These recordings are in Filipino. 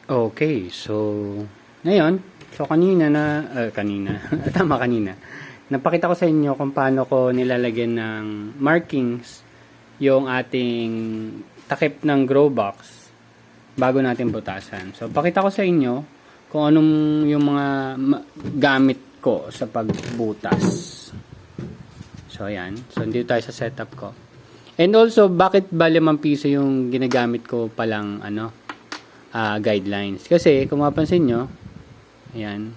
Okay, so ngayon, kanina, tama kanina, napakita ko sa inyo kung paano ko nilalagyan ng markings yung ating takip ng grow box bago natin butasan. So, pakita ko sa inyo kung anong yung mga gamit ko sa pagbutas. So, ayan. So, dito tayo sa setup ko. And also, bakit ba 5 piso yung ginagamit ko palang guidelines? Kasi, kung mapansin nyo, ayan,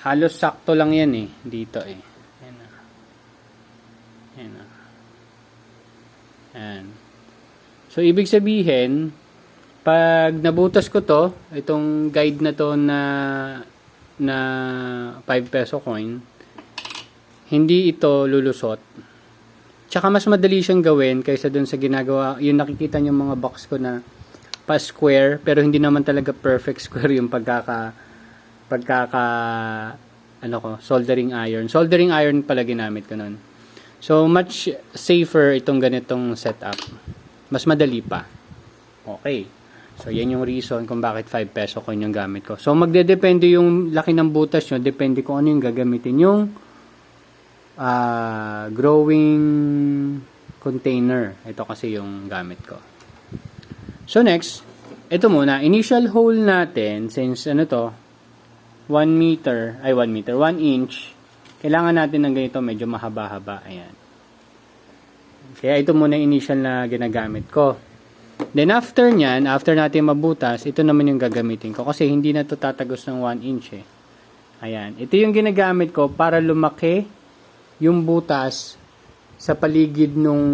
halos sakto lang yan dito Ayan na. Ayan na. Ayan. So, ibig sabihin, pag nabutas ko to, itong guide na to na 5 peso coin, hindi ito lulusot. Tsaka mas madali siyang gawin kaysa dun sa ginagawa, yung nakikita nyo mga box ko na pa-square, pero hindi naman talaga perfect square yung soldering iron. Soldering iron pala ginamit ko nun. So, much safer itong ganitong setup. Mas madali pa. Okay. So, yan yung reason kung bakit 5 peso coin yung gamit ko. So, magdedepende yung laki ng butas nyo, depende kung ano yung gagamitin yung growing container. Ito kasi yung gamit ko. So, next, ito muna, initial hole natin, since 1 inch, kailangan natin ng ganito, medyo mahaba-haba. Ayan. Kaya ito muna initial na ginagamit ko. Then after nyan, after natin mabutas, ito naman yung gagamitin ko. Kasi hindi na ito tatagos ng 1 inch Ayan. Ito yung ginagamit ko para lumaki yung butas sa paligid nung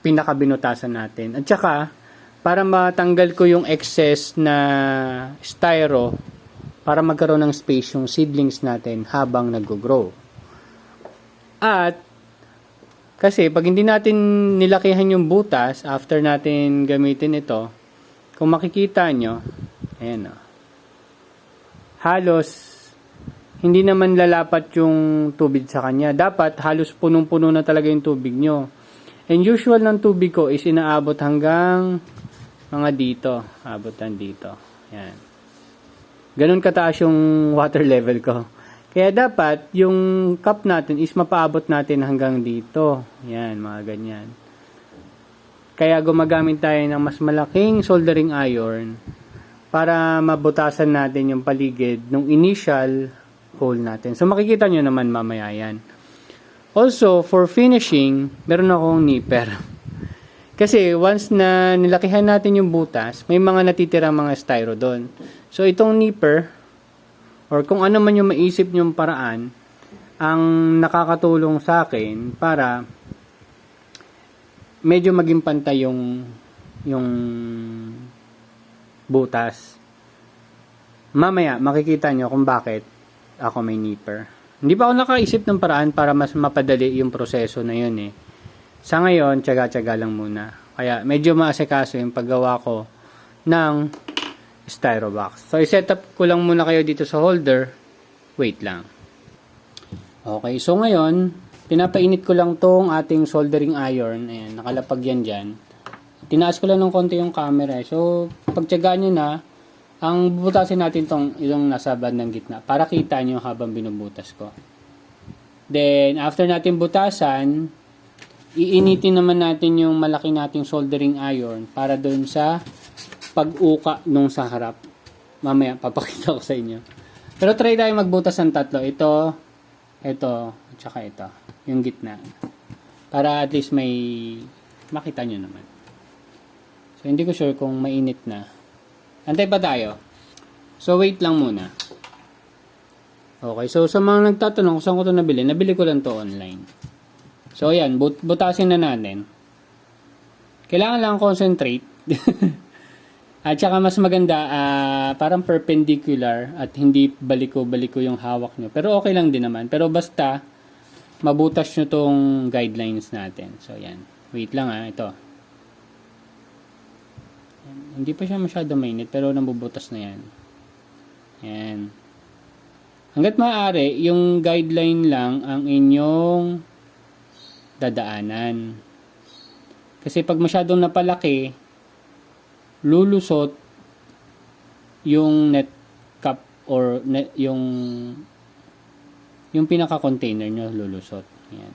pinakabinutasan natin. At saka, para matanggal ko yung excess na styro para magkaroon ng space yung seedlings natin habang nag-grow. At kasi pag hindi natin nilakihan yung butas after natin gamitin ito, kung makikita nyo, ayan halos hindi naman lalapat yung tubig sa kanya. Dapat halos punong-puno na talaga yung tubig nyo. And usual ng tubig ko is inaabot hanggang mga dito. Abutan dito. Yan. Ganun kataas yung water level ko. Kaya dapat yung cup natin is mapaabot natin hanggang dito. Yan, mga ganyan. Kaya gumagamit tayo ng mas malaking soldering iron para mabutasan natin yung paligid ng initial hole natin. So makikita nyo naman mamaya yan. Also, for finishing, meron akong nipper. Kasi once na nilakihan natin yung butas, may mga natitirang mga styro doon. So itong nipper, or kung ano man yung maisip nyong paraan, ang nakakatulong sa akin para medyo maging pantay yung butas. Mamaya, makikita nyo kung bakit ako may nipper. Hindi pa ako nakaisip ng paraan para mas mapadali yung proseso na yun Sa ngayon, tiyaga-tiyaga lang muna. Kaya medyo maasikaso yung paggawa ko ng styro box. So, i-set up ko lang muna kayo dito sa holder. Wait lang. Okay, so ngayon, pinapainit ko lang tong ating soldering iron. Ayan, nakalapag yan dyan. Tinaas ko lang ng konti yung camera. So, pagtiyagaan nyo na, ang bubutasin natin yung nasa bandang gitna para kita nyo habang binubutas ko. Then, after natin butasan, iinitin naman natin yung malaki nating soldering iron para doon sa pag-uka nung sa harap. Mamaya, papakita ko sa inyo. Pero try tayo magbutas ng 3. Ito, at saka ito. Yung gitna. Para at least may makita nyo naman. So, hindi ko sure kung mainit na. Antay pa tayo. So, wait lang muna. Okay, so sa mga nagtatanong kung saan ko ito nabili ko lang to online. So, ayan, butasin na natin. Kailangan lang concentrate. At saka mas maganda, parang perpendicular at hindi baliko-baliko yung hawak nyo. Pero okay lang din naman. Pero basta, mabutas nyo tong guidelines natin. So, ayan. Wait lang ito. Hindi pa siya masyado mainit, pero nabubutas na yan. Yan. Hanggat maaari, yung guideline lang ang inyong dadaanan. Kasi pag masyadong napalaki, lulusot yung net cap or net, yung pinaka-container nyo lulusot. Yan.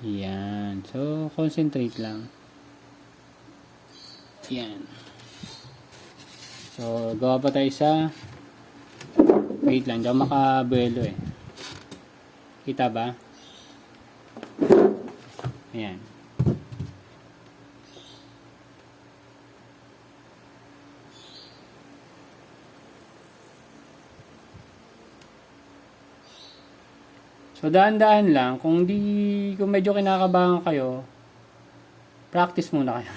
Yan. So, concentrate lang. Yan. So, gawa pa tayo sa wait lang, diyan makabuelo eh. Kita ba? Ayan. So, daan-daan lang. Kung medyo kinakabahan kayo, practice muna kayo.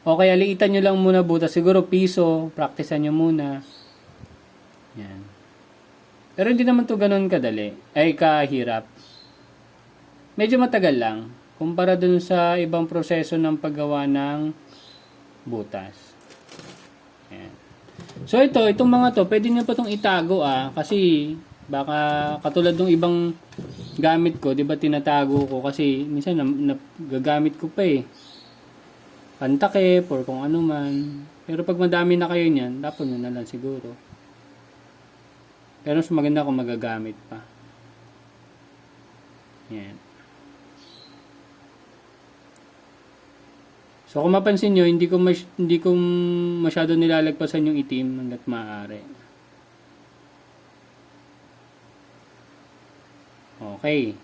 O kaya liitan nyo lang muna butas. Siguro piso, practicean nyo muna. Yan. Pero hindi naman to ganun kadali. Ay, kahirap. Medyo matagal lang. Kumpara dun sa ibang proseso ng paggawa ng butas. Yan. So, itong mga to, pwede nyo pa itong itago kasi baka katulad ng ibang gamit ko, 'di ba tinatago ko kasi minsan nagagamit ko pa eh. Pantakip or kung ano man. Pero pag madami na kayo niyan, dapat nyo na lang siguro. Pero mas maganda kung magagamit pa. Yan. So kung mapansin nyo, hindi ko masyado nilalagpasan yung itim hangga't maaari. Okay.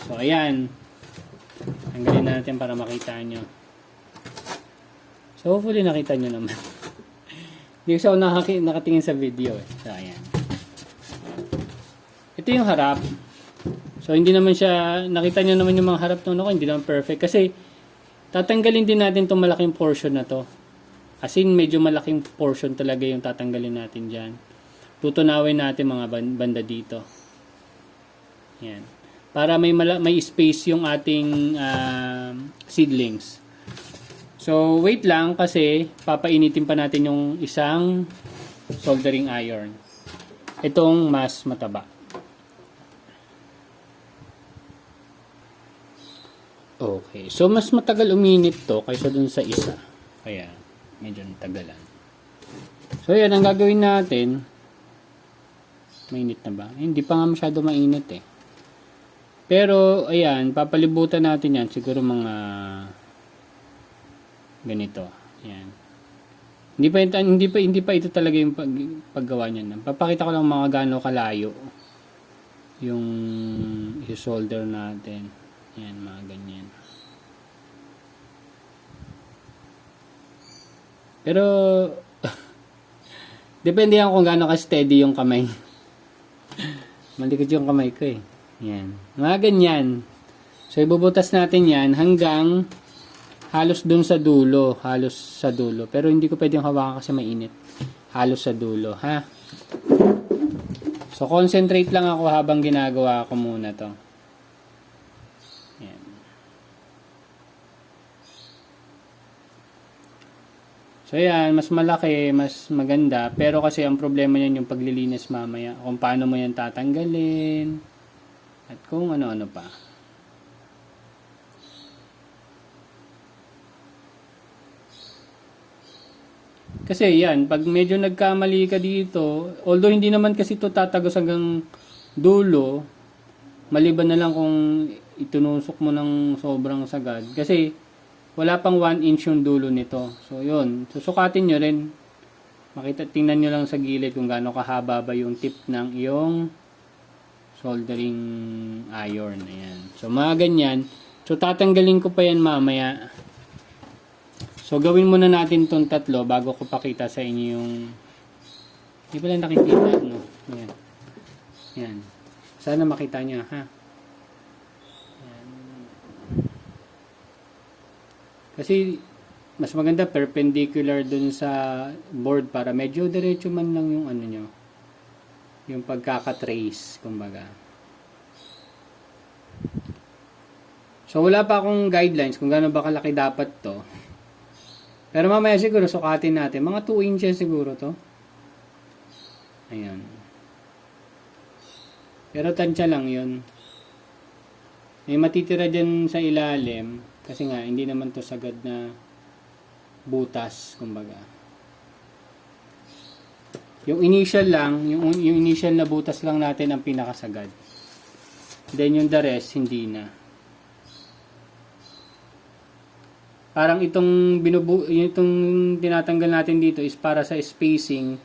So, ayan. Tanggalin natin para makita nyo. So, hopefully nakita nyo naman. Hindi ko siya nakatingin sa video eh. So, ayan. Ito yung harap. So, hindi naman siya, nakita nyo naman yung mga harap ng ako, hindi naman perfect. Kasi, tatanggalin din natin itong malaking portion na to. As in, medyo malaking portion talaga yung tatanggalin natin dyan. Tutunawin natin mga banda dito. Yan. Para may space yung ating seedlings. So, wait lang kasi papainitin pa natin yung isang soldering iron. Itong mas mataba. Okay. So, mas matagal uminit to kaysa dun sa isa. Kaya, medyo natagalan. So, yan. Ang gagawin natin, mainit na ba? Hindi pa nga masyado mainit eh. Pero, ayan, papalibutan natin yan. Siguro mga ganito. Ayan. Hindi pa ito talaga yung paggawa niyan. Papakita ko lang mga gaano kalayo yung i-solder natin. Ayan, mga ganyan. Pero, depende yan kung gaano ka-steady yung kamay. Malikot yung kamay ko eh. Yan. Mga ganyan. So, ibubutas natin yan hanggang halos dun sa dulo. Halos sa dulo. Pero hindi ko pwedeng hawakan kasi mainit. Halos sa dulo. Ha? So, concentrate lang ako habang ginagawa ko muna to. Yan. So, yan. Mas malaki, mas maganda. Pero kasi ang problema yan yung paglilinis mamaya. Kung paano mo yan tatanggalin. At kung ano-ano pa. Kasi yan, pag medyo nagkamali ka dito, although hindi naman kasi ito tatagos hanggang dulo, maliban na lang kung itunusok mo ng sobrang sagad. Kasi wala pang 1 inch yung dulo nito. So yun, susukatin nyo rin. Tingnan nyo lang sa gilid kung gaano kahaba ba yung tip ng iyong soldering iron. Ayan. So, mga ganyan. So, tatanggalin ko pa yan mamaya. So, gawin muna natin itong tatlo bago ko pakita sa inyo yung hindi pala nakikita. No? Ayan. Ayan. Sana makita nyo, ha? Ayan. Kasi, mas maganda perpendicular dun sa board para medyo diretso man lang yung ano nyo. Yung pagkakatrace, kumbaga. So, wala pa akong guidelines kung gaano ba kalaki dapat to. Pero mamaya siguro sukatin natin. Mga 2 inches siguro to. Ayan. Pero tansya lang yun. May matitira dyan sa ilalim. Kasi nga, hindi naman to sagad na butas, kumbaga. Yung initial lang, yung initial na butas lang natin ang pinakasagad. Then yung the rest, hindi na. Parang itong tinatanggal natin dito is para sa spacing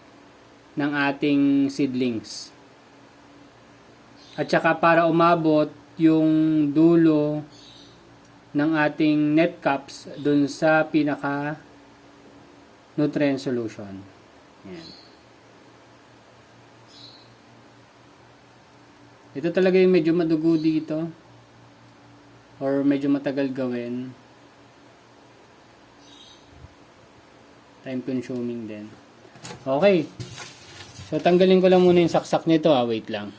ng ating seedlings. At saka para umabot yung dulo ng ating net caps dun sa pinaka nutrient solution. Yan. Ito talaga yung medyo madugo dito or medyo matagal gawin. Time consuming din. Okay. So tanggalin ko lang muna yung saksak nito. Wait lang.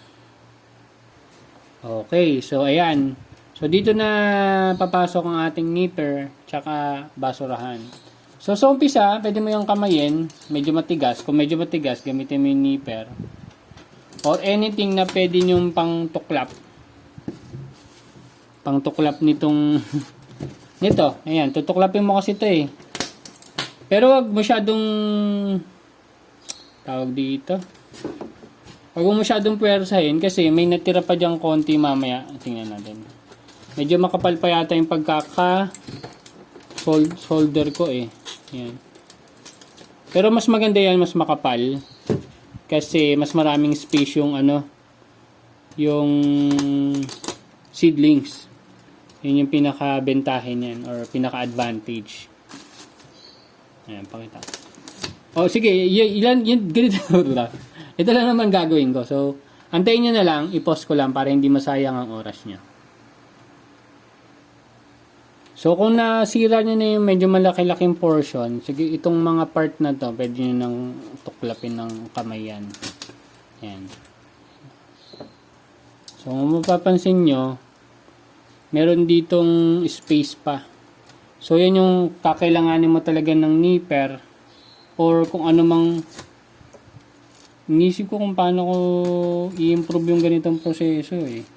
Okay. So ayan. So, dito na papasok ang ating nipper tsaka basurahan. So, sa umpisa, pwede mo yung kamayin, medyo matigas. Kung medyo matigas, gamitin mo yung nipper. Or anything na pwede nyong pang tuklap. Pang tuklap nitong nito. Ayan, tutuklapin mo kasi ito eh. Pero wag masyadong tawag dito. Wag mo masyadong puwersahin kasi may natira pa diyang konti mamaya. Tingnan natin. Medyo makapal pa yata yung solder ko eh. Yan. Pero mas maganda yan, mas makapal. Kasi mas maraming space yung yung seedlings. Yun yung pinaka-bentahin yan or pinaka-advantage. Ayan, pakita. Oh, sige, ganito. Ito lang naman gagawin ko. So, antayin nyo na lang, i-pause ko lang para hindi masayang ang oras nyo. So, kung nasira nyo na yung medyo malaki-laking portion, sige, itong mga part na to, pwede nyo nang tuklapin ng kamay yan. Yan. So, kung mapapansin nyo, meron ditong space pa. So, yan yung kakailanganin mo talaga ng nipper or kung ano mang inisip ko kung paano ko i-improve yung ganitong proseso eh.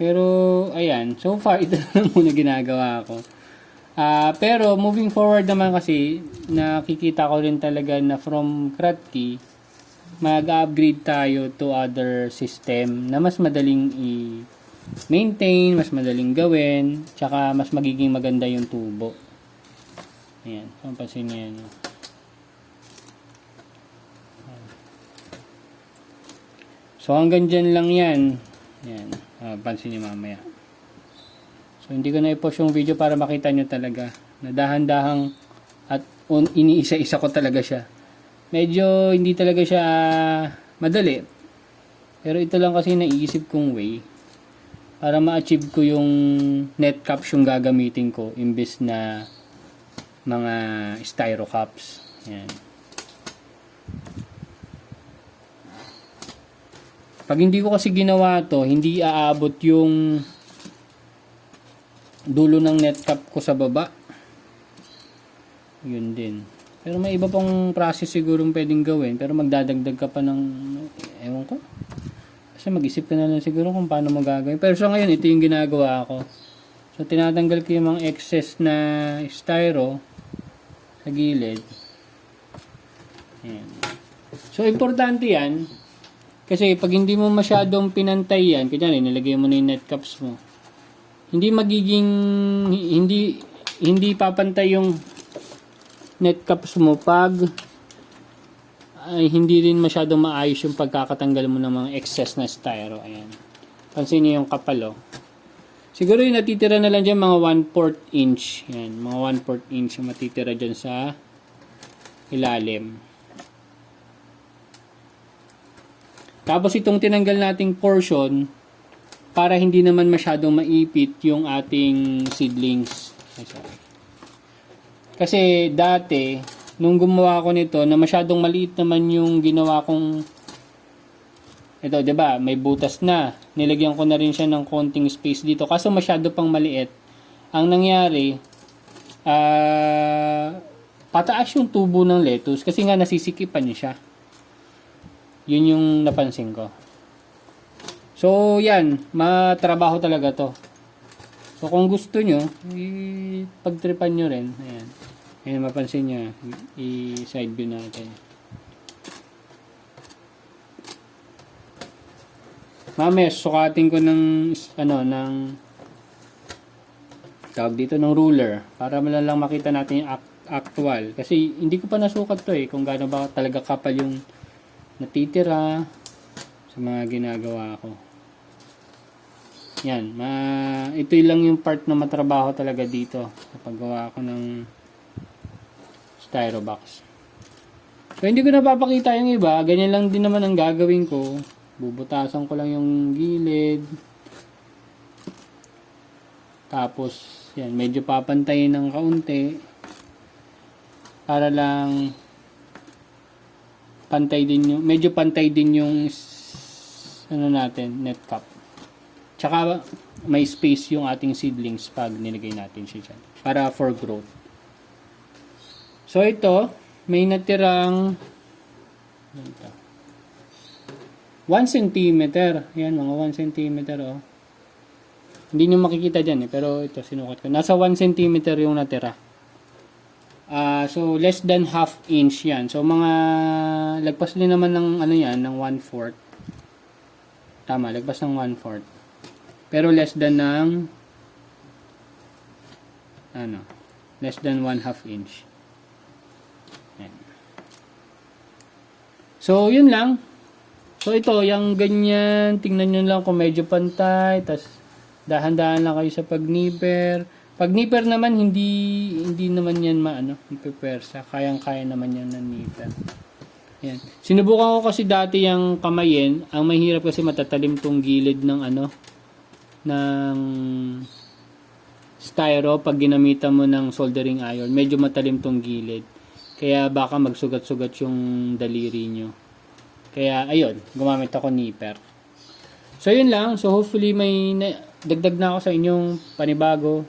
Pero, ayan. So far, ito na muna ginagawa ko. Pero, moving forward naman kasi, nakikita ko rin talaga na from Kratky, mag-upgrade tayo to other system na mas madaling i-maintain, mas madaling gawin, tsaka mas magiging maganda yung tubo. Ayan. So, pansin niyo yan. So, hanggang dyan lang yan. Ayan. Pansin niyo mamaya. So, hindi ko na i-post yung video para makita nyo talaga. Nadahan-dahang at iniisa-isa ko talaga siya. Medyo hindi talaga siya madali. Pero ito lang kasi naisip kong way para ma-achieve ko yung net caps yung gagamitin ko imbes na mga styro cups. Ayan. Pag hindi ko kasi ginawa to, hindi aabot yung dulo ng net cap ko sa baba. Yun din. Pero may iba pang process sigurong pwedeng gawin. Pero magdadagdag ka pa ng, ewan ko. Kasi mag-isip ka na lang siguro kung paano magagawin. Pero so ngayon, ito yung ginagawa ko. So tinatanggal ko yung mga excess na styro sa gilid. Ayan. So importante yan. Kasi pag hindi mo masyadong pinantay yan, kanya nilagay mo na yung net caps mo, hindi magiging, hindi papantay yung net caps mo pag ay hindi rin masyadong maayos yung pagkakatanggal mo ng mga excess na styro. Ayan. Pansin niyo yung kapal, oh. Siguro yung natitira na lang dyan mga 1/4 inch. Ayan, mga 1/4 inch yung matitira dyan sa ilalim. Tapos itong tinanggal nating portion para hindi naman masyadong maipit yung ating seedlings. Kasi dati, nung gumawa ko nito, na masyadong maliit naman yung ginawa kong ito, 'di ba? May butas na. Nilagyan ko na rin siya ng konting space dito. Kaso masyado pang maliit. Ang nangyari, pataas yung tubo ng lettuce kasi nga nasisikipan niya siya. Yun yung napansin ko. So, yan. Matrabaho talaga to. So, kung gusto nyo, pagtripan nyo rin. Ayan. Ayan, mapansin nyo. I-side view natin. Mamaya, sukatin ko ng, ng tawag dito ng ruler. Para lang makita natin yung actual. Kasi, hindi ko pa nasukat to kung gaano ba talaga kapal yung natitira sa mga ginagawa ko. Yan, ito lang yung part na matrabaho talaga dito sa paggawa ko ng styrobox. So, hindi ko napapakita yung iba. Ganyan lang din naman ang gagawin ko. Bubutasan ko lang yung gilid. Tapos, yan, medyo papantayin ng kaunti. Para lang pantay din yung, medyo pantay din yung natin, net cap. Tsaka may space yung ating seedlings pag nilagay natin siya dyan. Para for growth. So ito, may natirang 1 cm. Yan, mga 1 cm oh. Hindi nyo makikita dyan pero ito sinukat ko. Nasa 1 cm yung natira. So less than half inch yan. So mga lagpas din naman ng yan, ng 1/4. Tama, lagpas ng 1/4. Pero less than ng less than 1/2 inch. Ayan. So, yun lang. So, ito, yung ganyan, tingnan nyo lang kung medyo pantay, tas dahan-dahan lang kayo sa pag-nipper. Pag-nipper naman, hindi naman yan ipipersa. Kayang-kaya naman yan ng nipper. Ayan. Sinubukan ko kasi dati yung kamayin. Ang mahirap kasi matatalim tong gilid ng ng styro pag ginamitan mo ng soldering iron. Medyo matalim tong gilid. Kaya baka magsugat-sugat yung daliri nyo. Kaya ayun, gumamit ako nipper. So yun lang. So hopefully may dagdag na ako sa inyong panibago.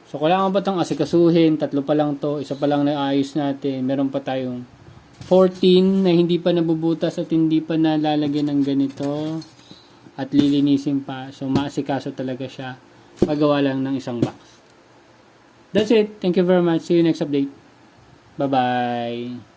So kailangan ba itong asikasuhin? 3 pa lang to. Isa pa lang na ayos natin. Meron pa tayong 14 na hindi pa nabubutas at hindi pa nalalagyan ng ganito. At lilinisin pa. So, maasikaso talaga siya. Pagawa lang ng isang box. That's it. Thank you very much. See you next update. Bye-bye.